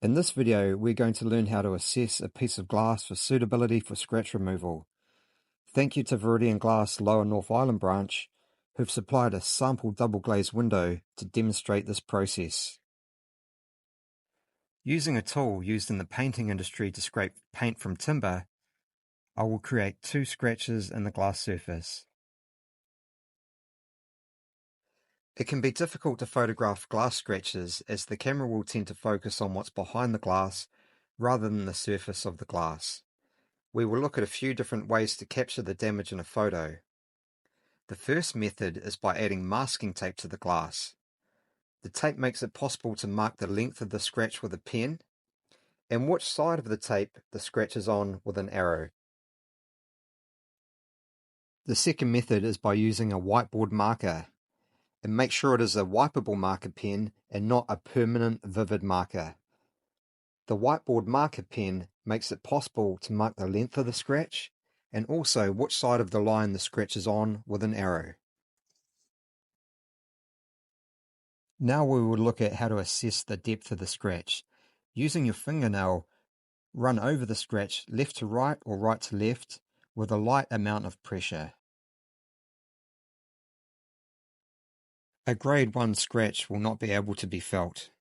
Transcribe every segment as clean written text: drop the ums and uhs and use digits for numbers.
In this video, we're going to learn how to assess a piece of glass for suitability for scratch removal. Thank you to Viridian Glass Lower North Island branch, who've supplied a sample double glazed window to demonstrate this process. Using a tool used in the painting industry to scrape paint from timber, I will create 2 scratches in the glass surface. It can be difficult to photograph glass scratches as the camera will tend to focus on what's behind the glass rather than the surface of the glass. We will look at a few different ways to capture the damage in a photo. The first method is by adding masking tape to the glass. The tape makes it possible to mark the length of the scratch with a pen and which side of the tape the scratch is on with an arrow. The second method is by using a whiteboard marker, and make sure it is a wipeable marker pen and not a permanent vivid marker. The whiteboard marker pen makes it possible to mark the length of the scratch and also which side of the line the scratch is on with an arrow. Now we will look at how to assess the depth of the scratch. Using your fingernail, run over the scratch left to right or right to left with a light amount of pressure. A grade 1 scratch will not be able to be felt.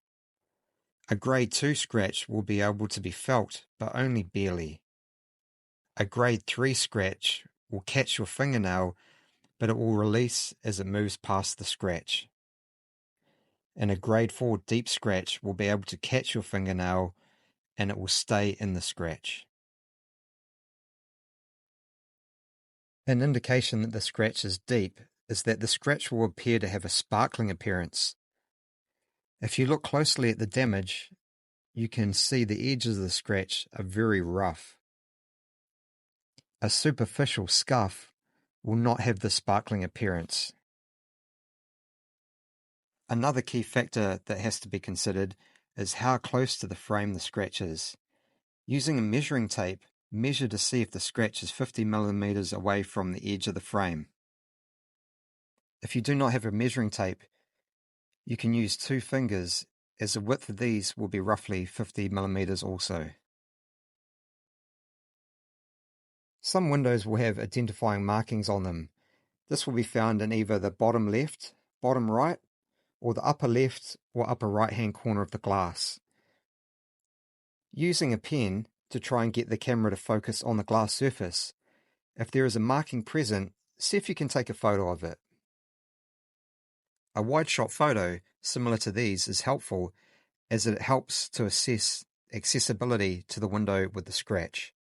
A grade 2 scratch will be able to be felt, but only barely. A grade 3 scratch will catch your fingernail, but it will release as it moves past the scratch. And a grade 4 deep scratch will be able to catch your fingernail, and it will stay in the scratch. An indication that the scratch is deep is that the scratch will appear to have a sparkling appearance. If you look closely at the damage, you can see the edges of the scratch are very rough. A superficial scuff will not have the sparkling appearance. Another key factor that has to be considered is how close to the frame the scratch is. Using a measuring tape, measure to see if the scratch is 50 millimeters away from the edge of the frame. If you do not have a measuring tape, you can use 2 fingers, as the width of these will be roughly 50 millimeters also. Some windows will have identifying markings on them. This will be found in either the bottom left, bottom right, or the upper left or upper right hand corner of the glass. Using a pen to try and get the camera to focus on the glass surface, if there is a marking present, see if you can take a photo of it. A wide shot photo, similar to these, is helpful as it helps to assess accessibility to the window with the scratch.